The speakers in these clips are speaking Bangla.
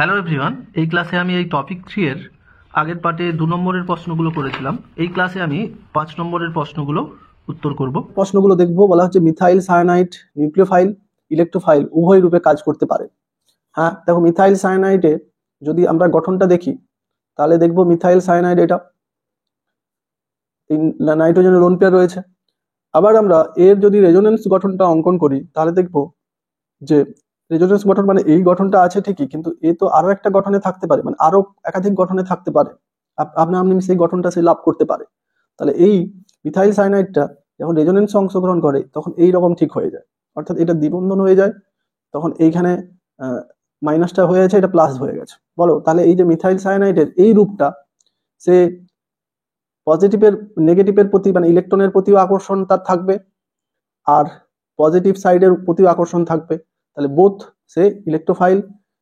হ্যালো এভরিওয়ান, এই ক্লাসে আমি এই টপিক 3 এর আগের পার্টে 2 নম্বরের প্রশ্নগুলো করেছিলাম। এই ক্লাসে আমি 5 নম্বরের প্রশ্নগুলো উত্তর করব। প্রশ্নগুলো দেখবো। বলা হচ্ছে মিথাইল সায়ানাইড নিউক্লিওফাইল ইলেকট্রোফাইল উভয় রূপে কাজ করতে পারে। হ্যাঁ, দেখো মিথাইল সায়ানাইডে যদি আমরা গঠনটা দেখি তাহলে দেখবো মিথাইল সায়ানাইড এটা নাইট্রোজেনের লোন পেয়ার রয়েছে। আবার আমরা এর যদি রেজোনেন্স গঠনটা অঙ্কন করি তাহলে দেখবো যে রেজোনেন্স গঠন মানে এই গঠনটা আছে ঠিকই, কিন্তু এ তো আরো একটা গঠনে থাকতে পারে, মানে আরো একাধিক গঠনে থাকতে পারে। আপনি সেই গঠনটা সে লাভ করতে পারে। তাহলে এই মিথাইল সায়ানাইডটা যখন রেজোনেন্সে অংশগ্রহণ করে তখন এই রকম ঠিক হয়ে যায়, অর্থাৎ এটা দ্বিবন্ধন হয়ে যায়। তখন এইখানে মাইনাসটা হয়ে গেছে, এটা প্লাস হয়ে গেছে। বলো তাহলে এই যে মিথাইল সায়ানাইডের এই রূপটা সে পজিটিভের নেগেটিভের প্রতি মানে ইলেকট্রনের প্রতিও আকর্ষণ তার থাকবে, আর পজিটিভ সাইডের প্রতিও আকর্ষণ থাকবে। তাহলে বোথ সে ইলেকট্রোফাইল,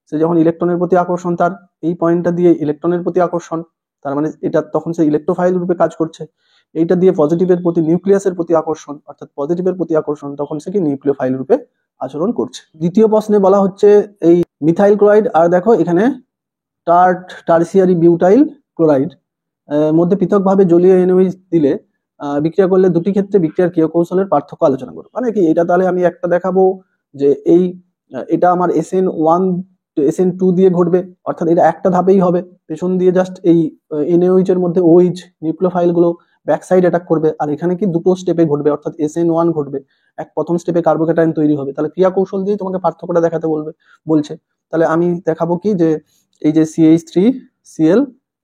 সে যখন ইলেকট্রনের প্রতি আকর্ষণ তার এই পয়েন্টটা দিয়ে ইলেকট্রনের প্রতি আকর্ষণ, তার মানে এটা তখন সে ইলেকট্রোফাইল রূপে কাজ করছে। এইটা দিয়ে পজিটিভের প্রতি নিউক্লিয়াসের প্রতি আকর্ষণ, অর্থাৎ পজিটিভের প্রতি আকর্ষণ, তখন সে কি নিউক্লিওফাইল রূপে আচরণ করছে। দ্বিতীয় প্রশ্নে বলা হচ্ছে এই মিথাইল ক্লোরাইড আর দেখো এখানে টার্সিয়ারি বিউটাইল ক্লোরাইড মধ্যে পৃথকভাবে জলীয় এনওএইচ দিলে বিক্রিয়া করলে দুটি ক্ষেত্রে বিক্রিয়ার ক্রিয়া কৌশলের পার্থক্য আলোচনা করবো। মানে কি এটা, তাহলে আমি একটা দেখাবো যে এই এটা আমার SN1 SN2 দিয়ে ঘটবে, অর্থাৎ এটা একটা ধাপেই হবে। পেছন দিয়ে জাস্ট এই NaOH এর মধ্যে OH নিউক্লিওফাইল গুলো ব্যাক সাইড অ্যাটাক করবে, আর এখানে কি দুটো স্টেপে ঘটবে, অর্থাৎ SN1 ঘটবে। প্রথম স্টেপে কার্বোক্যাটায়ন তৈরি হবে। তাহলে ক্রিয়া কৌশল দিয়ে তোমাকে পার্থক্যটা দেখাতে বলছে। তাহলে আমি দেখাবো কি যে এই যে CH3Cl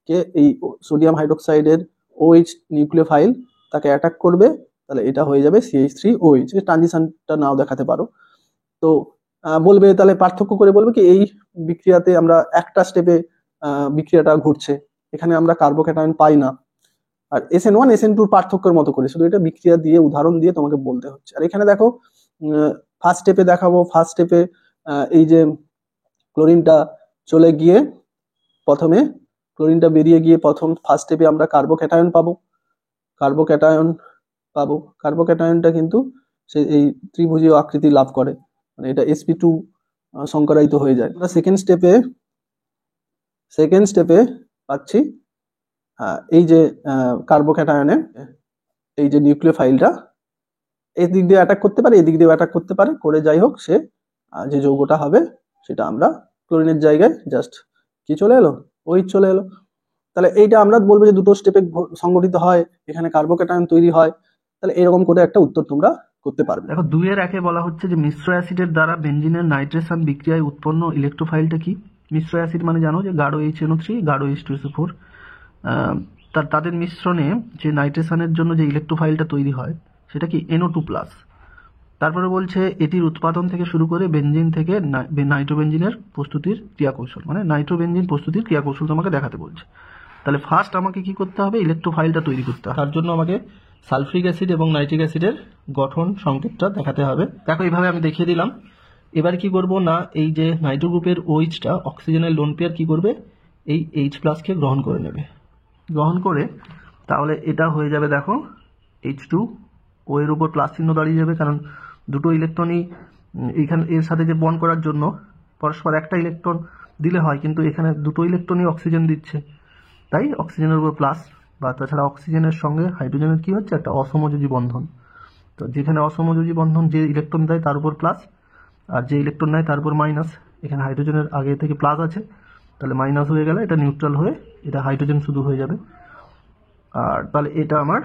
কে এই সোডিয়াম হাইড্রোক্সাইডের OH নিউক্লিওফাইল তাকে অ্যাটাক করবে, তাহলে এটা হয়ে যাবে CH3OH। ট্রানজিশনটা নাও দেখাতে পারো। তো বলবে তাহলে পার্থক্য করে বলবে কি এই বিক্রিয়াতে আমরা একটা স্টেপে বিক্রিয়াটা ঘটছে, এখানে আমরা কার্বোক্যাটায়ন পাই না। আর SN1 SN2 পার্থক্যের মতো করে শুধু এটা বিক্রিয়া দিয়ে উদাহরণ দিয়ে তোমাকে বলতে হচ্ছে। আর এখানে দেখো ফার্স্ট স্টেপে দেখাবো। ফার্স্ট স্টেপে এই যে ক্লোরিনটা চলে গিয়ে প্রথমে ক্লোরিনটা বেরিয়ে গিয়ে প্রথম ফার্স্ট স্টেপে আমরা কার্বোক্যাটায়ন পাবো। কার্বোক্যাটায়নটা কিন্তু সে এই ত্রিভুজীয় আকৃতি লাভ করে, মানে এটা sp2 সংকরায়িত হয়ে যায়। আমরা সেকেন্ড স্টেপে পাচ্ছি এই যে কার্বোক্যাটায়নে এই যে নিউক্লিওফাইলটা এই দিক দিয়ে অ্যাটাক করতে পারে, এই দিক দিয়ে অ্যাটাক করতে পারে, করে যাই হোক সে যে যৌগটা হবে সেটা আমরা ক্লোরিনের জায়গায় জাস্ট কি চলে এলো, OH চলে এলো। তাহলে এইটা আমরা বলবো যে দুটো স্টেপে সংগঠিত হয়, এখানে কার্বোক্যাটায়ন তৈরি হয়। তাহলে এরকম করে একটা উত্তর তোমরা করতে পারবে। দেখো 2 এর 1-এ বলা হচ্ছে যে মিশ্র অ্যাসিডের দ্বারা বেনজিনের নাইট্রেশন বিক্রিয়ায় উৎপন্ন ইলেকট্রোফাইলটা কি? মিশ্র অ্যাসিড মানে জানো যে গাঢ় HNO3 গাঢ় H2SO4, তাদের মিশ্রণে যে নাইট্রেশনের জন্য যে ইলেকট্রোফাইলটা তৈরি হয় সেটা কি NO2+। তারপরে বলছে এটির উৎপাদন থেকে শুরু করে বেনজিন থেকে নাইট্রোবেনজিনের প্রস্তুতির ক্রিয়াকৌশল, মানে নাইট্রোবেনজিন প্রস্তুতির ক্রিয়াকৌশল তোমাকে দেখাতে বলছে। তাহলে ফার্স্ট আমাকে কি করতে হবে, ইলেকট্রোফাইলটা তৈরি করতে হবে। তার জন্য আমাকে সালফ্রিক অ্যাসিড এবং নাইট্রিক অ্যাসিডের গঠন সংকেতটা দেখাতে হবে। দেখো এইভাবে আমি দেখিয়ে দিলাম। এবার কি করব না, এই যে নাইট্রো গ্রুপের OHটা অক্সিজেনের লোন পেয়ার কি করবে, এই H+ কে গ্রহণ করে নেবে। গ্রহণ করে তাহলে এটা হয়ে যাবে দেখো H2O এর উপর প্লাস চিহ্ন দাঁড়িয়ে যাবে, কারণ দুটো ইলেকট্রনই এইখানে এর সাথে যে বন্ড করার জন্য পরস্পর একটা ইলেকট্রন দিলে হয়, কিন্তু এখানে দুটো ইলেকট্রনই অক্সিজেন দিচ্ছে, তাই অক্সিজেনের উপর প্লাস। বা তাছাড়া অক্সিজেনের সঙ্গে হাইড্রোজেনের কি হচ্ছে, একটা অসমযোজী বন্ধন। তো যেখানে অসমযোজী বন্ধন যে ইলেকট্রন দেয় তার উপর প্লাস, আর যে ইলেকট্রন নেয় তার উপর মাইনাস। এখানে হাইড্রোজেনের আগে থেকে প্লাস আছে, তাহলে মাইনাস হয়ে গেলে এটা নিউট্রাল হয়ে এটা হাইড্রোজেন শুধু হয়ে যাবে। আর তাহলে এটা আমার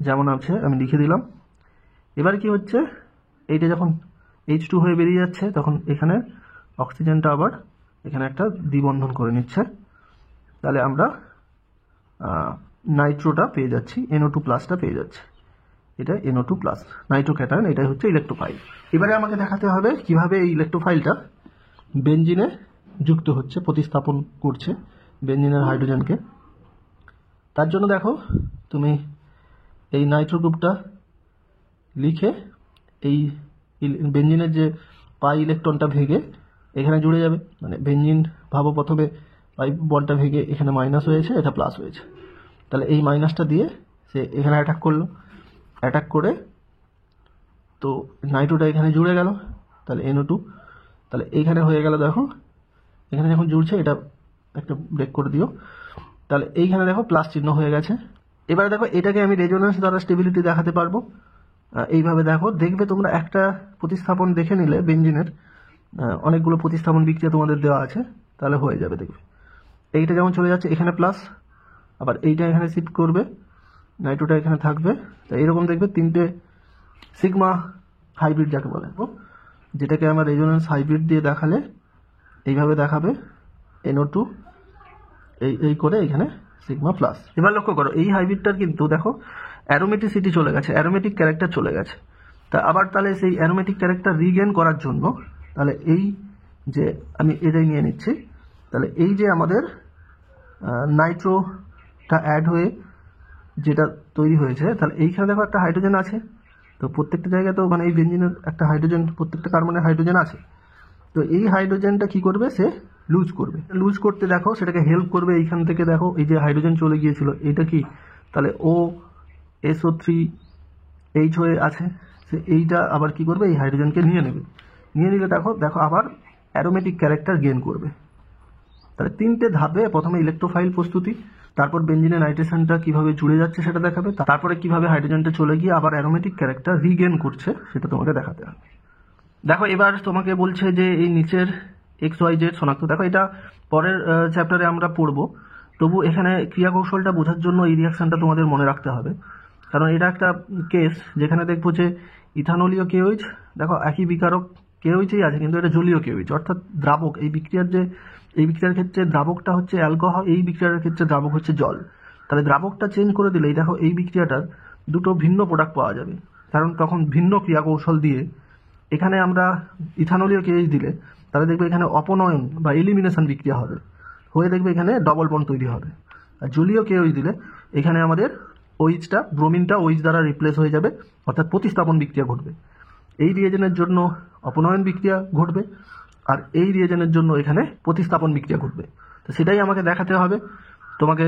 যেমন আছে আমি লিখে দিলাম। এবার কি হচ্ছে, এইটা যখন H2 হয়ে বেরিয়ে যাচ্ছে তখন এখানে অক্সিজেনটা আবার এখানে একটা দ্বিবন্ধন করে নিচ্ছে। তাহলে আমরা নাইট্রোটা পেয়ে যাচ্ছি, NO2+টা পেয়ে যাচ্ছি। এটা NO2+, নাইট্রোক্যাটায়ন, এটাই হচ্ছে ইলেকট্রোফাইল। এবারে আমাকে দেখাতে হবে কিভাবে এই ইলেকট্রোফাইলটা বেনজিনে যুক্ত হচ্ছে, প্রতিস্থাপন করছে বেনজিনের হাইড্রোজেনকে। তার জন্য দেখো তুমি এই নাইট্রো গ্রুপটা লিখে এই বেনজিনের যে পাই ইলেকট্রনটা ভেঙে এখানে জুড়ে যাবে, মানে বেনজিন ভাবো প্রথমে পাই বলটা ভেঙে এখানে মাইনাস হয়েছে, এটা প্লাস হয়েছে। তাহলে এই মাইনাসটা দিয়ে সে এখানে অ্যাটাক করলো, অ্যাটাক করে তো নাইট্রোটা এখানে জুড়ে গেল, তাহলে NO2, তাহলে এইখানে হয়ে গেল দেখো এখানে যখন জুড়ছে এটা একটা ব্রেক করে দিও। তাহলে এইখানে দেখো প্লাস চিহ্ন হয়ে গেছে। এবারে দেখো এটাকে আমি রেজোনেন্স দ্বারা স্টেবিলিটি দেখাতে পারবো। এইভাবে দেখো, দেখবে তোমরা একটা প্রতিস্থাপন দেখে নিলে বেঞ্জিনের অনেকগুলো প্রতিস্থাপন বিক্রিয়া তোমাদের দেওয়া আছে, তাহলে হয়ে যাবে। দেখবে এইটা যেমন চলে যাচ্ছে এখানে প্লাস, আবার এইটা এখানে শিফট করবে, নাইট্রোটা এখানে থাকবে। তো এইরকম দেখবে তিনটে সিগমা হাইব্রিড যাকে বলে, যেটাকে আমার রেজোনেন্স হাইব্রিড দিয়ে দেখালে এইভাবে দেখাবে NO2 এই করে এখানে সিগমা প্লাস। এবার লক্ষ্য করো এই হাইব্রিডটার কিন্তু দেখো অ্যারোমেটিসিটি চলে গেছে, অ্যারোমেটিক ক্যারেক্টার চলে গেছে। তা আবার তাহলে সেই অ্যারোমেটিক ক্যারেক্টার রিগেন করার জন্য তাহলে এই যে আমি এটাই নিয়ে নিচ্ছি, তাহলে এই যে আমাদের নাইট্রোটা অ্যাড হয়ে যেটা তৈরি হয়েছে, তাহলে এইখানে দেখো একটা হাইড্রোজেন আছে। তো প্রত্যেকটা জায়গায় তো মানে এই বেঞ্জিনের একটা হাইড্রোজেন, প্রত্যেকটা কার্বনের হাইড্রোজেন আছে। তো এই হাইড্রোজেনটা কি করবে, সে লুজ করবে। লুজ করতে দেখো সেটাকে হেল্প করবে এইখান থেকে, দেখো এই যে হাইড্রোজেন চলে গিয়েছিল এটা কি, তাহলে OSO3H হয়ে আছে, সে এইটা আবার কি করবে, এই হাইড্রোজেনকে নিয়ে নেবে। নিয়ে নিলে দেখো দেখো আবার অ্যারোমেটিক ক্যারেক্টার গেইন করবে। তাহলে তিনটে ধাপে, প্রথমে ইলেকট্রোফাইল প্রস্তুতি, তারপর বেঞ্জিনের নাইট্রেশনটা কিভাবে জুড়ে যাচ্ছে সেটা দেখাবে, তারপরে কিভাবে হাইড্রোজেনটা চলে গিয়ে আবার অ্যারোমেটিক ক্যারেক্টার রিগেন করছে সেটা তোমাকে দেখাতে হবে। দেখো এবার তোমাকে বলছে যে এই নিচের XYZ শনাক্ত, দেখো এটা পরের চ্যাপ্টারে আমরা পড়বো, তবু এখানে ক্রিয়া কৌশলটা বোঝার জন্য এই রিয়াকশনটা তোমাদের মনে রাখতে হবে। কারণ এটা একটা কেস যেখানে দেখবো যে ইথানলীয় কেওইচ, দেখো একই বিকারক কেওইচই আছে কিন্তু এটা জলীয় কেওইচ, অর্থাৎ দ্রাবক। এই বিক্রিয়ার ক্ষেত্রে দ্রাবকটা হচ্ছে অ্যালকোহল, এই বিক্রিয়ার ক্ষেত্রে দ্রাবক হচ্ছে জল। তাহলে দ্রাবকটা চেঞ্জ করে দিলেই দেখো এই বিক্রিয়াটার দুটো ভিন্ন প্রোডাক্ট পাওয়া যাবে, কারণ তখন ভিন্ন ক্রিয়া কৌশল দিয়ে এখানে আমরা ইথানলীয় কেওইচ দিলে তাহলে দেখবে এখানে অপনয়ন বা এলিমিনেশন বিক্রিয়া হবে, হয়ে দেখবে এখানে ডবল বন্ড তৈরি হবে। আর জলীয় কেওইচ দিলে এখানে আমাদের ওইচটা, ব্রোমিনটা ওইচ দ্বারা রিপ্লেস হয়ে যাবে, অর্থাৎ প্রতিস্থাপন বিক্রিয়া ঘটবে। এই রিয়েজেনের জন্য অপনয়ন বিক্রিয়া ঘটবে, আর এই রিয়েজেনের জন্য এখানে প্রতিস্থাপন বিক্রিয়া ঘটবে। তো সেটাই আমাকে দেখাতে হবে, তোমাকে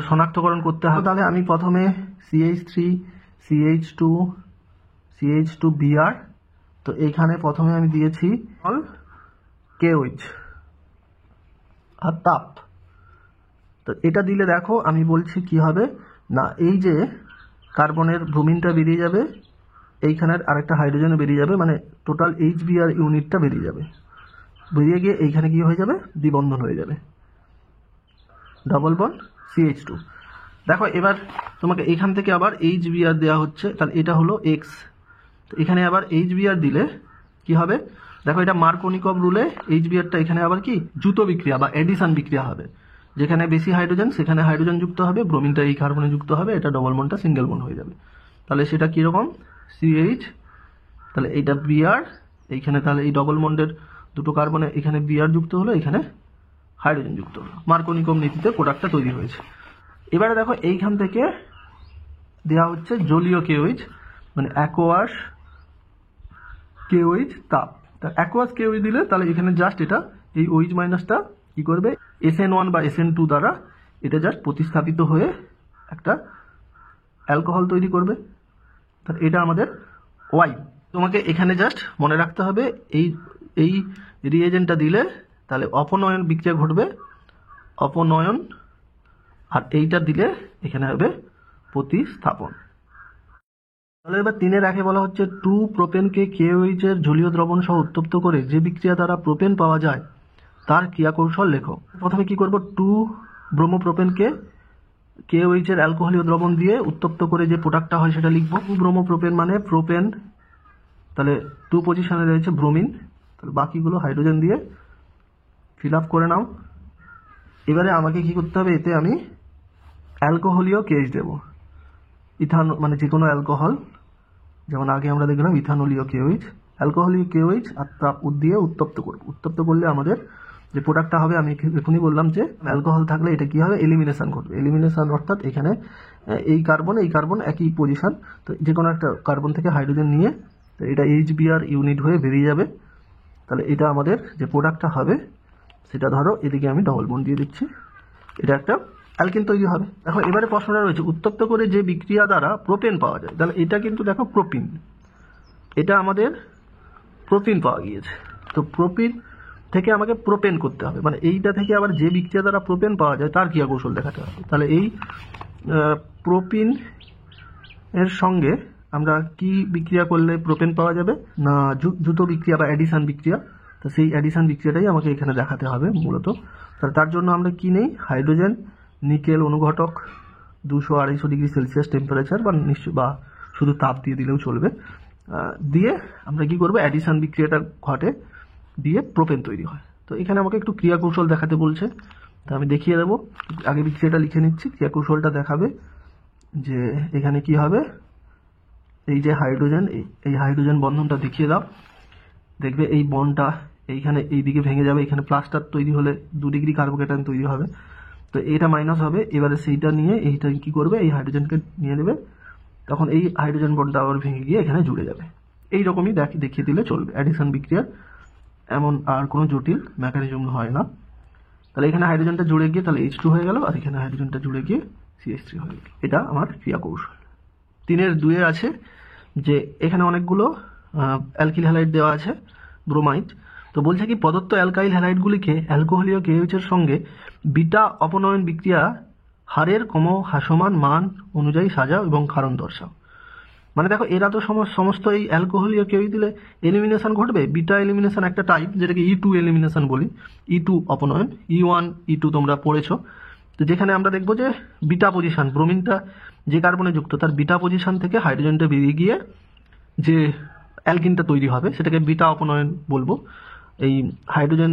শনাক্তকরণ করতে হবে। তাহলে আমি প্রথমে CH3CH2Br, তো এইখানে প্রথমে আমি দিয়েছি কেওইচ আর তাপ। তো এটা দিলে দেখো আমি বলছি কি হবে না, এই যে কার্বনের ব্রোমিনটা বেরিয়ে যাবে, এইখানের আরেকটা হাইড্রোজেন বেরিয়ে যাবে, মানে টোটাল HBr ইউনিটটা বেরিয়ে যাবে। বেরিয়ে গিয়ে এইখানে কি হয়ে যাবে, দ্বিবন্ধন হয়ে যাবে, ডবল বন্ড CH2। দেখো এবার তোমাকে এখান থেকে আবার HBr দেওয়া হচ্ছে, তাহলে এটা হলো X। তো এখানে আবার HBr দিলে কি হবে, দেখো এটা মার্কোনিকভ রুলে HBrটা এখানে আবার কি যুত বিক্রিয়া বা এডিশন বিক্রিয়া হবে, যেখানে বেশি হাইড্রোজেন সেখানে হাইড্রোজেন যুক্ত হবে, ব্রোমিনটা এই কার্বনে যুক্ত হবে, এটা ডবল বন্ডটা সিঙ্গেল বন্ড হয়ে যাবে। তাহলে সেটা কীরকম, CH, তাহলে এইটা Br, এইখানে তাহলে এই ডবল বন্ডের দুটো কার্বনে এখানে Br যুক্ত হলো, এখানে হাইড্রোজেন যুক্ত হলো, মার্কোনিকভ নীতিতে প্রোডাক্টটা তৈরি হয়েছে। এবারে দেখো এইখান থেকে দেওয়া হচ্ছে জলীয় কেওইচ, মানে অ্যাকোয়াস কেওইচ তাপ। তা অ্যাকোয়াস কেওইচ দিলে তাহলে এখানে জাস্ট এটা এই OH মাইনাসটা কি করবে, SN1 বা SN2 দ্বারা এটা জাস্ট প্রতিস্থাপিত হয়ে একটা অ্যালকোহল তৈরি করবে। তাহলে এটা আমাদের Y। তোমাকে এখানে জাস্ট মনে রাখতে হবে এই রিয়েজেন্টটা দিলে তাহলে অপনয়ন বিক্রিয়া ঘটবে, অপনয়ন, আর এইটা দিলে এখানে হবে প্রতিস্থাপন। তাহলে এবার 3-এর একে বলা হচ্ছে 2 প্রোপেনকে KOH এর জলীয় দ্রবণ সহ উত্তপ্ত করে যে বিক্রিয়া দ্বারা প্রোপেন পাওয়া যায় তার ক্রিয়া কৌশল লেখো। প্রথমে কি করব, 2 ব্রোমোপ্রোপেনকে KOH এর অ্যালকোহলীয় দ্রবণ দিয়ে উত্তপ্ত করে যে প্রোডাক্টটা হয় সেটা লিখব। ব্রোমোপ্রোপেন মানে প্রোপেন, তাহলে 2 পজিশনে রয়েছে ব্রোমিন, তাহলে বাকিগুলো হাইড্রোজেন দিয়ে ফিল আপ করে নাও। এবারে আমাকে কি করতে হবে, এতে আমি অ্যালকোহলীয় কেওইচ দেব, ইথান মানে যে কোনো অ্যালকোহল, যেমন আগে আমরা দেখলাম ইথানলীয় কেওইচ, অ্যালকোহলীয় কেওইচ আর তাপ দিয়ে উত্তপ্ত করব। উত্তপ্ত করলে আমাদের যে প্রোডাক্টটা হবে, আমি এখনই বললাম যে অ্যালকোহল থাকলে এটা কি হবে, এলিমিনেশন ঘটবে। এলিমিনেশন অর্থাৎ এখানে এই কার্বন একই পজিশন, তো যে কোনো একটা কার্বন থেকে হাইড্রোজেন নিয়ে তো এটা HBr ইউনিট হয়ে বেরিয়ে যাবে। তাহলে এটা আমাদের যে প্রোডাক্টটা হবে সেটা ধরো এদিকে আমি ডবল বন্ড দিয়ে দিচ্ছি, এটা একটা অ্যালকেন তৈরি হবে। দেখো এবারে প্রশ্নটা রয়েছে উত্তপ্ত করে যে বিক্রিয়া দ্বারা প্রোপেন পাওয়া যায়, তাহলে এটা কিন্তু দেখো প্রোপিন, এটা আমাদের প্রোপিন পাওয়া গিয়েছে। তো থেকে আমাকে প্রোপেন করতে হবে, মানে এইটা থেকে আবার যে বিক্রিয়া দ্বারা প্রোপেন পাওয়া যায় তার ক্রিয়া কৌশল দেখাতে হবে। তাহলে এই প্রোপিন এর সঙ্গে আমরা কি বিক্রিয়া করলে প্রোপেন পাওয়া যাবে না, দ্রুত বিক্রিয়া বা অ্যাডিশন বিক্রিয়া। তো সেই অ্যাডিশন বিক্রিয়াটাই আমাকে এখানে দেখাতে হবে মূলত। তাহলে তার জন্য আমরা কি নেই, হাইড্রোজেন নিকেল অনুঘটক 200-250 ডিগ্রি সেলসিয়াস টেম্পারেচার বা নিশ্চয় বা শুধু তাপ দিয়ে দিলেও চলবে, দিয়ে আমরা কি করব, অ্যাডিশন বিক্রিয়াটা ঘটে, দিয়ে প্রোপেন তৈরি হয়। তো এখানে আমাকে একটু ক্রিয়া কৌশল দেখাতে বলছে, তা আমি দেখিয়ে দেবো। আগে বিক্রিয়াটা লিখে নিচ্ছি, ক্রিয়া কৌশলটা দেখাবে যে এখানে কি হবে। এই যে হাইড্রোজেন, এই হাইড্রোজেন বন্ধনটা দেখিয়ে দাও, দেখবে এই বন্ডটা এইখানে এই দিকে ভেঙে যাবে, এখানে প্লাস্টার তৈরি হলে 2 ডিগ্রি কার্বোকেটায়ন তৈরি হবে। তো এটা মাইনাস হবে, এবারে সেইটা নিয়ে এইটা কি করবে, এই হাইড্রোজেনকে নিয়ে নেবে, তখন এই হাইড্রোজেন বন্ডটা আবার ভেঙে গিয়ে এখানে জুড়ে যাবে। এইরকমই দেখিয়ে দিলে চলবে অ্যাডিশন বিক্রিয়ার, এমন আর কোনো জটিল মেকানিজম হয় না। তাহলে এখানে হাইড্রোজেনটা জুড়ে গিয়ে তাহলে H2 হয়ে গেল, আর এখানে হাইড্রোজেনটা জুড়ে গিয়ে CH3 হয়ে গেল। এটা আমার ক্রিয়া কৌশল। 3-2 আছে যে এখানে অনেকগুলো অ্যালকিল হ্যালাইড দেওয়া আছে, ব্রোমাইড। তো বলছে কি প্রদত্ত অ্যালকাইল হ্যালাইডগুলিকে অ্যালকোহলীয় KOH এর সঙ্গে বিটা অপনয়ন বিক্রিয়া হারের হ্রাসমান মান অনুযায়ী সাজাও এবং কারণ দর্শাও। মানে দেখো এরা তো সমস্ত এই অ্যালকোহলীয় KOH দিলে এলিমিনেশন ঘটবে, বিটা এলিমিনেশন একটা টাইপ, যেটাকে E2 এলিমিনেশন বলি, E2 অপনয়ন, E1 E2 তোমরা পড়েছো। তো যেখানে আমরা দেখবো যে বিটা পজিশন, ব্রোমিনটা যে কার্বনে যুক্ত তার বিটা পজিশন থেকে হাইড্রোজেনটা বেরিয়ে গিয়ে যে অ্যালকিনটা তৈরি হবে সেটাকে বিটা অপনয়ন বলবো। এই হাইড্রোজেন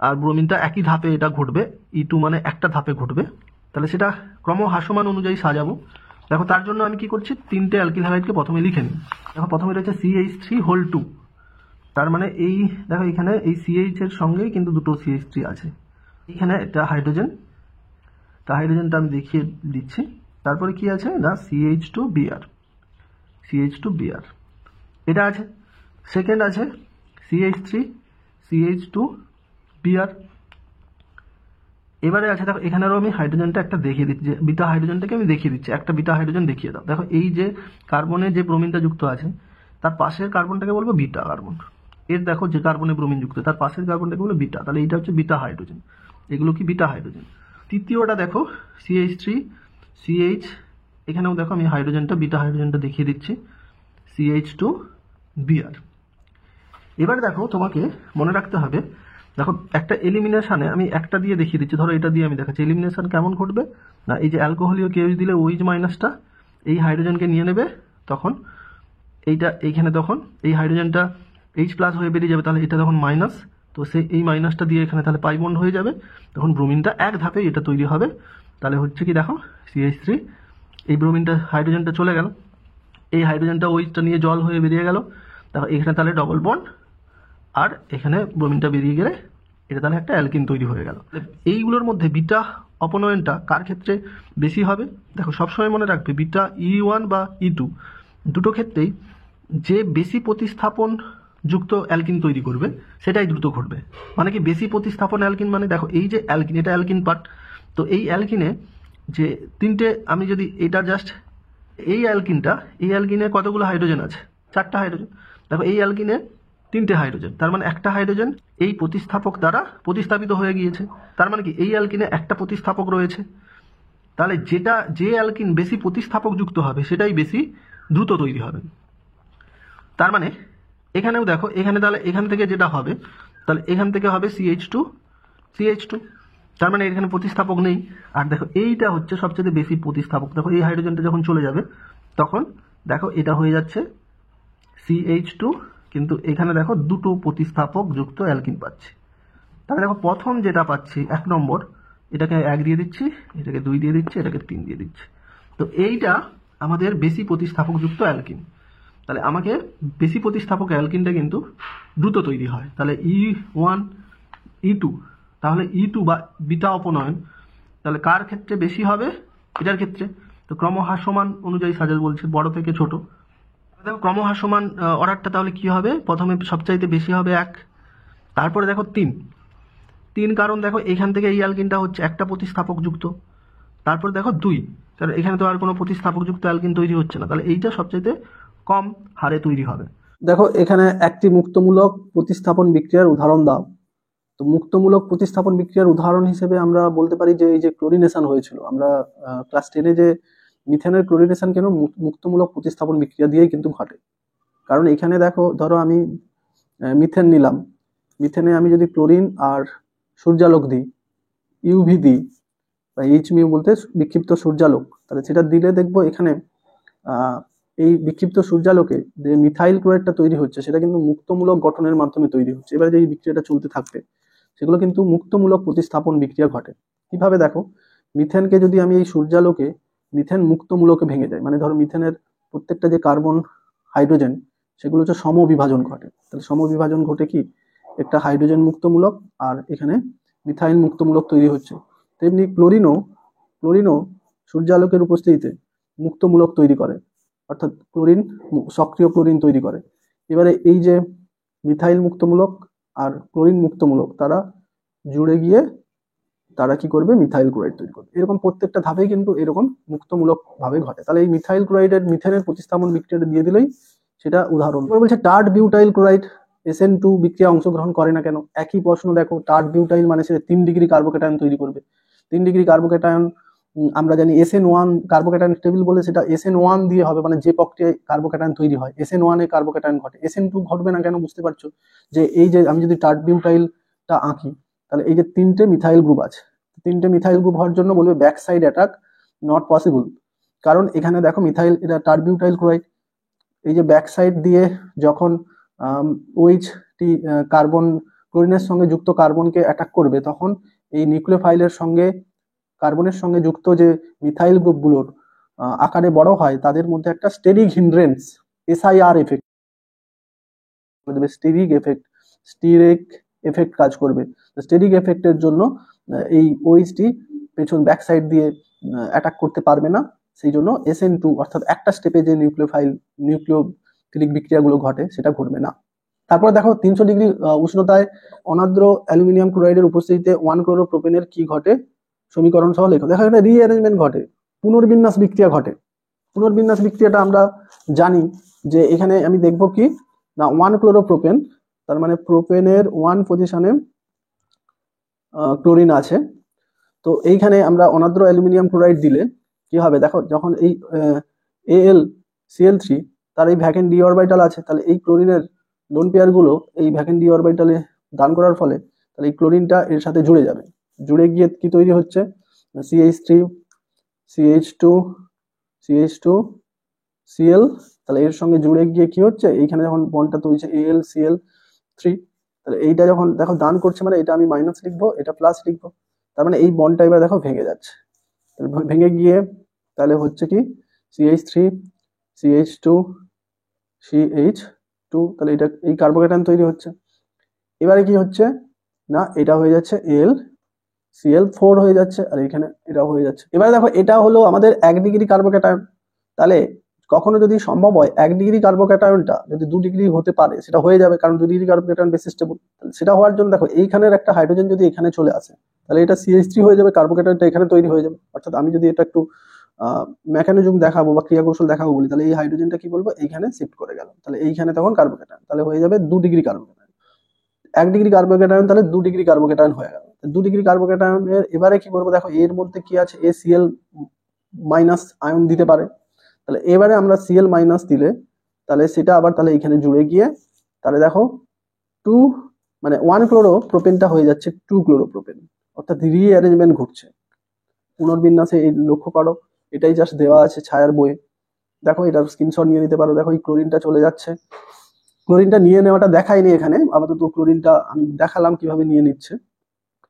আর ব্রোমিনটা একই ধাপে এটা ঘটবে, E2 মানে একটা ধাপে ঘটবে। তাহলে সেটা ক্রমহ্রাসমান অনুযায়ী সাজাবো। দেখো তার জন্য আমি কি করছি, 3টে অ্যালকিল হ্যালাইডকে প্রথমে লিখে নিই। দেখো প্রথমে রয়েছে CH3(2), তার মানে এই দেখো এখানে এই CH এর সঙ্গেই কিন্তু দুটো CH3 আছে, এখানে এটা হাইড্রোজেন, তা হাইড্রোজেনটা আমি দেখিয়ে দিচ্ছি। তারপরে কি আছে না, CH2Br, CH2Br এটা আছে। সেকেন্ড আছে CH3CH2Br। এবারে আছে দেখো এখানেও আমি হাইড্রোজেনটা একটা দেখিয়ে দিচ্ছি, বিটা হাইড্রোজেনটাকে আমি দেখিয়ে দিচ্ছি, একটা বিটা হাইড্রোজেন দেখিয়ে দাও। দেখো এই যে কার্বনে যে ব্রোমিনটা যুক্ত আছে তার পাশের কার্বনটাকে বলবো বিটা কার্বন, এর দেখো যে কার্বনে ব্রোমিন যুক্ত তার পাশের কার্বনটাকে বলবো বিটা, তাহলে এইটা হচ্ছে বিটা হাইড্রোজেন, এগুলো কি বিটা হাইড্রোজেন। তৃতীয়টা দেখো CH3CH, এখানেও দেখো আমি হাইড্রোজেনটা বিটা হাইড্রোজেনটা দেখিয়ে দিচ্ছি, CH2Br। এবার দেখো তোমাকে মনে রাখতে হবে, দেখো একটা এলিমিনেশনে আমি একটা দিয়ে দেখিয়ে দিচ্ছি, ধরো এটা দিয়ে আমি দেখাচ্ছি এলিমিনেশন কেমন ঘটবে না, এই যে অ্যালকোহলীয় KOH দিলে OH মাইনাসটা এই হাইড্রোজেনকে নিয়ে নেবে, তখন এইটা এইখানে তখন এই হাইড্রোজেনটা H+ হয়ে বেরিয়ে যাবে, তাহলে এটা তখন মাইনাস, তো সেই এই মাইনাসটা দিয়ে এখানে তাহলে পাই বন্ড হয়ে যাবে, তখন ব্রোমিনটা এক ধাপে এটা তৈরি হবে। তাহলে হচ্ছে কি দেখো CH3, এই ব্রোমিনটা হাইড্রোজেনটা চলে গেল, এই হাইড্রোজেনটা OHটা নিয়ে জল হয়ে বেরিয়ে গেল, দেখো এখানে তাহলে ডবল বন্ড, আর এখানে ব্রোমিনটা বেরিয়ে গেলে এটা তাহলে একটা অ্যালকিন তৈরি হয়ে গেল। এইগুলোর মধ্যে বিটা অপনয়নটা কার ক্ষেত্রে বেশি হবে, দেখো সবসময় মনে রাখবে বিটা E1 বা E2 দুটো ক্ষেত্রেই যে বেশি প্রতিস্থাপন যুক্ত অ্যালকিন তৈরি করবে সেটাই দ্রুত ঘটবে। মানে কি বেশি প্রতিস্থাপন অ্যালকিন মানে দেখো এই যে অ্যালকিন, এটা অ্যালকিন পার্ট, তো এই অ্যালকিনে যে তিনটে, আমি যদি এটা জাস্ট এই অ্যালকিনে কতগুলো হাইড্রোজেন আছে, 4টা হাইড্রোজেন, দেখো এই অ্যালকিনে 3টে হাইড্রোজেন, তার মানে একটা হাইড্রোজেন এই প্রতিস্থাপক দ্বারা প্রতিস্থাপিত হয়ে গিয়েছে, তার মানে কি এই অ্যালকিনে একটা প্রতিস্থাপক রয়েছে, তাহলে যে অ্যালকিন বেশি প্রতিস্থাপক যুক্ত হবে সেটাই বেশি দ্রুত তৈরি হবে। তার মানে এখানেও দেখো এখানে তাহলে এখান থেকে যেটা হবে, তাহলে এখান থেকে হবে CH2, তার মানে এখানে প্রতিস্থাপক নেই। আর দেখো এইটা হচ্ছে সবচেয়ে বেশি প্রতিস্থাপক, দেখো এই হাইড্রোজেনটা যখন চলে যাবে তখন দেখো এটা হয়ে যাচ্ছে CH2, কিন্তু এখানে দেখো দুটো প্রতিস্থাপক যুক্ত অ্যালকিন পাচ্ছি। তাহলে দেখো প্রথম যেটা পাচ্ছি 1 নম্বর, এটাকে 1 দিয়ে দিচ্ছি, এটাকে 2 দিয়ে দিচ্ছি, এটাকে 3 দিয়ে দিচ্ছি, তো এইটা আমাদের বেশি প্রতিস্থাপক যুক্ত অ্যালকিন। তাহলে আমাকে বেশি প্রতিস্থাপক অ্যালকিনটা কিন্তু দ্রুত তৈরি হয়, তাহলে E1 E2, তাহলে E2 বা বিটা অপনয়ন তাহলে কার ক্ষেত্রে বেশি হবে, এটার ক্ষেত্রে। তো ক্রমহ্রাসমান অনুযায়ী সাজাল বলছে, বড় থেকে ছোট। দেখো ক্রমহ্রাসমান অর্ডারটা তাহলে কি হবে, প্রথমে সবচাইতে বেশি হবে 1, তারপরে দেখো 3, কারণ দেখো এখান থেকে এই অ্যালকিনটা হচ্ছে একটা প্রতিস্থাপক যুক্ত, তারপর দেখো 2, কারণ এখানে তো আর কোনো প্রতিস্থাপক যুক্ত অ্যালকিন তৈরি হচ্ছে না, তাহলে এইটা সবচাইতে কম হারে তৈরি হবে। দেখো এখানে একটি মুক্তমূলক প্রতিস্থাপন বিক্রিয়ার উদাহরণ দাও। তো মুক্তমূলক প্রতিস্থাপন বিক্রিয়ার উদাহরণ হিসেবে আমরা বলতে পারি যে এই যে ক্লোরিনেশন হয়েছিল, আমরা ক্লাস 10-এ যে মিথেনের ক্লোরিনেশন কেন মুক্তমূলক প্রতিস্থাপন বিক্রিয়া দিয়েই কিন্তু ঘটে। কারণ এখানে দেখো, ধরো আমি মিথেন নিলাম, মিথেনে আমি যদি ক্লোরিন আর সূর্যালোক দিই, ইউভি দিই, বা এইচমিউ বলতে বিক্ষিপ্ত সূর্যালোক, তাহলে সেটা দিলে দেখবো এখানে এই বিক্ষিপ্ত সূর্যালোকে যে মিথাইল ক্লোরাইডটা তৈরি হচ্ছে সেটা কিন্তু মুক্তমূলক গঠনের মাধ্যমে তৈরি হচ্ছে। এবারে যে বিক্রিয়াটা চলতে থাকবে সেগুলো কিন্তু মুক্তমূলক প্রতিস্থাপন বিক্রিয়া ঘটে। কিভাবে দেখো, মিথেনকে যদি আমি এই সূর্যালোকে মিথেন মুক্তমূলকে ভেঙে যায়, মানে ধরো মিথেনের প্রত্যেকটা যে কার্বন হাইড্রোজেন সেগুলো হচ্ছে সমবিভাজন ঘটে, তাহলে সমবিভাজন ঘটে কি একটা হাইড্রোজেন মুক্তমূলক আর এখানে মিথাইল মুক্তমূলক তৈরি হচ্ছে। তেমনি ক্লোরিনও সূর্যালোকের উপস্থিতিতে মুক্তমূলক তৈরি করে, অর্থাৎ ক্লোরিন সক্রিয় ক্লোরিন তৈরি করে। এবারে এই যে মিথাইল মুক্তমূলক আর ক্লোরিন মুক্তমূলক তারা জুড়ে গিয়ে তারা কি করবে, মিথাইল ক্লোরাইড তৈরি করবে। এরকম প্রত্যেকটা ধাপেই কিন্তু এরকম মুক্তমূলক ভাবে ঘটে। তাহলে এই মিথাইল ক্লোরাইডের মিথেনের প্রতিস্থাপন বিক্রিয়াটা দিয়ে দিলেই সেটা উদাহরণ। এবার বলছে টার্ট বিউটাইল ক্লোরাইড SN2 বিক্রিয়া অংশগ্রহণ করে না কেন? একই প্রশ্ন দেখো, টার্ট বিউটাইল মানে সে 3 ডিগ্রি কার্বোক্যাটায়ন তৈরি করবে। 3 ডিগ্রি কার্বোক্যাটায়ন আমরা জানি SN1 কার্বোক্যাটায়ন টেবিল বলে, সেটা SN1 দিয়ে হবে, মানে যে প্রক্রিয়ায় কার্বোক্যাটায়ন তৈরি হয় SN1 এ কার্বোক্যাটায়ন ঘটে। SN2 ঘটবে না কেন বুঝতে পারছো, যে এই যে আমি যদি টার্ট বিউটাইলটা আঁকি, তাহলে এই যে 3টে মিথাইল গ্রুপ আছে, 3টে মিথাইল গ্রুপ হওয়ার জন্য বলবে back side attack not possible. কারণ এখানে দেখো মিথাইল, এটা টার্ট বিউটাইল ক্লোরাইড, এই যে ব্যাক সাইড দিয়ে যখন OH কার্বন ক্লোরিনের সঙ্গে যুক্ত কার্বনকে অ্যাটাক করবে, তখন এই নিউক্লিওফাইলের সঙ্গে কার্বনের সঙ্গে যুক্ত যে মিথাইল গ্রুপগুলোর আকারে বড় হয়, তাদের মধ্যে একটা steric hindrance SIR effect, steric effect কাজ করবে। স্টেরিক এফেক্টের জন্য এই OH পেছন ব্যাক সাইড দিয়ে অ্যাটাক করতে পারবে না, সেই জন্য SN2 অর্থাৎ একটা স্টেপে যে নিউক্লিওফিলিক বিক্রিয়াগুলো ঘটে সেটা ঘটবে না। তারপরে দেখো 300 ডিগ্রি উষ্ণতায় অনার্দ্র অ্যালুমিনিয়াম ক্লোরাইডের উপস্থিতিতে 1-ক্লোরোপ্রোপেনের কি ঘটে, সমীকরণ সহ লেখো। দেখো এখানে রিঅ্যারেঞ্জমেন্ট ঘটে, পুনর্বিন্যাস বিক্রিয়া ঘটে। পুনর্বিন্যাস বিক্রিয়াটা আমরা জানি যে এখানে আমি দেখব কি না, 1-ক্লোরোপ্রোপেন, তার মানে প্রোপেনের 1 পজিশনে ক্লোরিন আছে। তো এইখানে আমরা অনার্দ্র অ্যালুমিনিয়াম ক্লোরাইড দিলে কি হবে দেখো, যখন এই AlCl3 তার এই ভ্যাকেন্ট ডি অরবিটাল আছে, তাহলে এই ক্লোরিনের লোন পেয়ার গুলো এই ভ্যাকেন্ট ডি অরবিটালে দান করার ফলে তাহলে এই ক্লোরিনটা এর সাথে জুড়ে যাবে। জুড়ে গিয়ে কি তৈরি হচ্ছে, CH3 CH2 Cl, তাহলে এর সঙ্গে জুড়ে গিয়ে কি হচ্ছে, এইখানে যখন বন্ডটা তৈরি হচ্ছে AlCl3, তাহলে এইটা যখন দেখো দান করছে, মানে এটা আমি মাইনাস লিখবো, এটা প্লাস লিখবো, তার মানে এই বন্ডটা এবার দেখো ভেঙে যাচ্ছে। ভেঙে গিয়ে তাহলে হচ্ছে কি CH3 CH2 CH2, তাহলে এটা এই কার্বোক্যাটায়ন তৈরি হচ্ছে। এবারে কি হচ্ছে না, এটা হয়ে যাচ্ছে AlCl4 হয়ে যাচ্ছে, আর এখানে এটা হয়ে যাচ্ছে। এবারে দেখো এটা হলো আমাদের 1 ডিগ্রি কার্বোক্যাটায়ন, তাহলে কখনো যদি সম্ভব হয় 1 ডিগ্রি কার্বোক্যাটায়নটা যদি 2 ডিগ্রি হতে পারে, সেটা হয়ে যাবে, কারণ 2 ডিগ্রি কার্বোক্যাটায়ন বেশি স্টেবল। সেটা হওয়ার জন্য দেখো এইখানের একটা হাইড্রোজেন যদি এখানে চলে আসে, তাহলে এটা CH3 হয়ে যাবে, কার্বোক্যাটায়নটা এখানে তৈরি হয়ে যাবে। অর্থাৎ আমি যদি এটা একটু মেকানিজম দেখাবো বা ক্রিয়াকৌশল দেখাবো বলি, তাহলে এই হাইড্রোজেনটা কি বলবো, এইখানে শিফট করে গেল, তাহলে এইখানে তখন কার্বোক্যাটায়ন, তাহলে হয়ে যাবে 2 ডিগ্রি কার্বোক্যাটায়ন। 1 ডিগ্রি কার্বোক্যাটায়ন তাহলে 2 ডিগ্রি কার্বোক্যাটায়ন হয়ে গেল। 2 ডিগ্রি কার্বোক্যাটায়নের এবারে কি করবো দেখো, এর মধ্যে কি আছে, ACl মাইনাস আয়ন দিতে পারে, তাহলে এবারে আমরা Cl মাইনাস দিলে তাহলে সেটা আবার তাহলে এখানে জুড়ে গিয়ে তাহলে দেখো 2 মানে 1-ক্লোরোপ্রোপেনটা হয়ে যাচ্ছে 2-ক্লোরোপ্রোপেন, অর্থাৎ রিঅ্যারেঞ্জমেন্ট ঘটছে। পুনর্বিন্যাসে এই লক্ষ্য করো, এটাই জাস্ট দেওয়া আছে ছায়ার বইয়ে, দেখো এটার স্ক্রিনশট নিয়ে নিতে পারো। দেখো এই ক্লোরিনটা চলে যাচ্ছে, ক্লোরিনটা নিয়ে নেওয়াটা দেখায়নি এখানে, আপাতত ক্লোরিনটা আমি দেখালাম কিভাবে নিয়ে নিচ্ছে।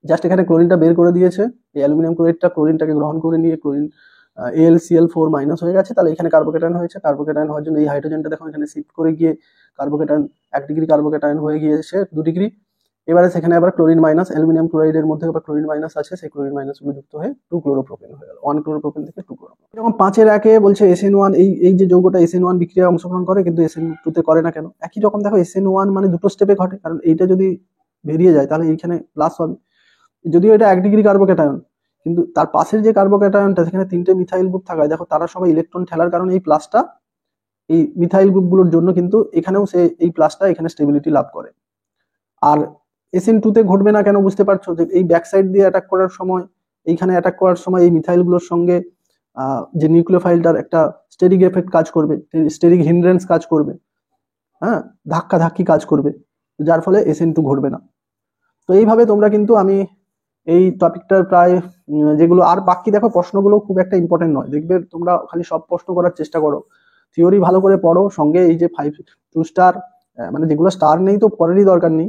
জাস্ট এখানে ক্লোরিনটা বের করে দিয়েছে, এই অ্যালুমিনিয়াম ক্লোরাইডটা ক্লোরিনটাকে গ্রহণ করে নিয়ে ক্লোরিন AlCl4 মাইনাস হয়ে গেছে, তাহলে এখানে কার্বোক্যাটায়ন হয়েছে। কার্বোক্যাটায়ন হওয়ার জন্য এই হাইড্রোজেনটা দেখো এখানে শিফট করে গিয়ে কার্বোক্যাটায়ন 1 ডিগ্রি কার্বোক্যাটায়ন হয়ে গিয়েছে 2 ডিগ্রি। এবারে সেখানে আবার ক্লোরিন মাইনাস, অ্যালুমিনিয়াম ক্লোরাইডের মধ্যে আবার ক্লোরিন মাইনাস আছে, সেই ক্লোরিন মাইনাস গুলো যুক্ত হয়ে 2-ক্লোরোপ্রোপেন হয়ে গেল। 1-ক্লোরোপ্রোপেন থেকে 2-ক্লোরোপ্রোপেন। এরকম 5-এ বলছে SN1, এই যে যৌগটা SN1 বিক্রিয়ায় অংশগ্রহণ করে, কিন্তু SN2 তে করে না কেন? একই রকম দেখো, SN1 মানে দুটো স্টেপে ঘটে, কারণ এইটা যদি বেরিয়ে যায় তাহলে এইখানে প্লাস হবে, যদিও এটা 1 ডিগ্রি কার্বোক্যাটায়ন, কিন্তু তার পাশের যে কার্বোক্যাটায়নটা সেখানে 3টে মিথাইল গ্রুপ থাকায় দেখো তারা সবাই ইলেকট্রন ঠেলার কারণে এই প্লাসটা এই মিথাইল গ্রুপগুলোর জন্য কিন্তু এখানেও সে এই প্লাসটা এখানে স্টেবিলিটি লাভ করে। আর SN2 তে ঘটবে না কেন বুঝতে পারছো? যে এই ব্যাক সাইড দিয়ে অ্যাটাক করার সময়, এইখানে অ্যাটাক করার সময় এই মিথাইলগুলোর সঙ্গে যে নিউক্লিওফাইলটার একটা স্টেরিক এফেক্ট কাজ করবে, স্টেরিক হিন্ড্রেন্স কাজ করবে, হ্যাঁ, ধাক্কা ধাক্কি কাজ করবে, যার ফলে SN2 ঘটবে না। তো এইভাবে তোমরা কিন্তু, আমি এই টপিকটার প্রায় যেগুলো আর বাকি, দেখো প্রশ্নগুলো খুব একটা ইম্পর্টেন্ট নয়, দেখবে তোমরা খালি সব প্রশ্ন করার চেষ্টা করো, থিওরি ভালো করে পড়ো, সঙ্গে এই যে 2 স্টার, মানে যেগুলো স্টার নেই তো পড়ারই দরকার নেই,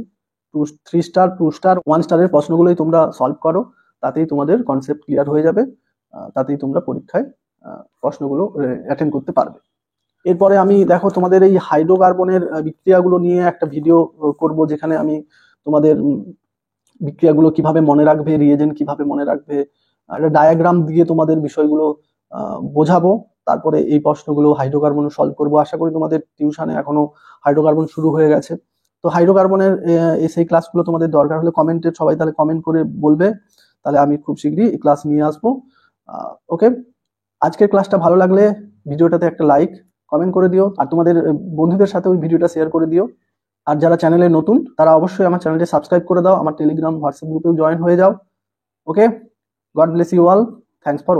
3 স্টার 2 স্টার 1 স্টারের প্রশ্নগুলোই তোমরা সলভ করো, তাতেই তোমাদের কনসেপ্ট ক্লিয়ার হয়ে যাবে, তাতেই তোমরা পরীক্ষায় প্রশ্নগুলো অ্যাটেন্ড করতে পারবে। এরপরে আমি দেখো তোমাদের এই হাইড্রোকার্বনের বিক্রিয়াগুলো নিয়ে একটা ভিডিও করব, যেখানে আমি তোমাদের বিক্রিয়াগুলো কিভাবে মনে রাখবে, রিয়েজেন্ট কিভাবে মনে রাখবে, একটা ডায়াগ্রাম দিয়ে তোমাদের বিষয়গুলো বোঝাবো। তারপরে এই প্রশ্নগুলো হাইড্রোকার্বন সলভ করবো। আশা করি তোমাদের টিউশনে এখনো হাইড্রোকার্বন শুরু হয়ে গেছে। তো হাইড্রোকার্বনের সেই ক্লাসগুলো তোমাদের দরকার হলে কমেন্টে সবাই তাহলে কমেন্ট করে বলবে, তাহলে আমি খুব শীঘ্রই এই ক্লাস নিয়ে আসবো। ওকে, আজকের ক্লাসটা ভালো লাগলে ভিডিওটাতে একটা লাইক কমেন্ট করে দিও, আর তোমাদের বন্ধুদের সাথে ওই ভিডিওটা শেয়ার করে দিও। আর যারা চ্যানেলে নতুন তারা অবশ্যই আমার চ্যানেলটি সাবস্ক্রাইব করে দাও, আমার টেলিগ্রাম হোয়াটসঅ্যাপ গ্রুপেও জয়েন হয়ে যাও। Okay, God bless you all, thanks for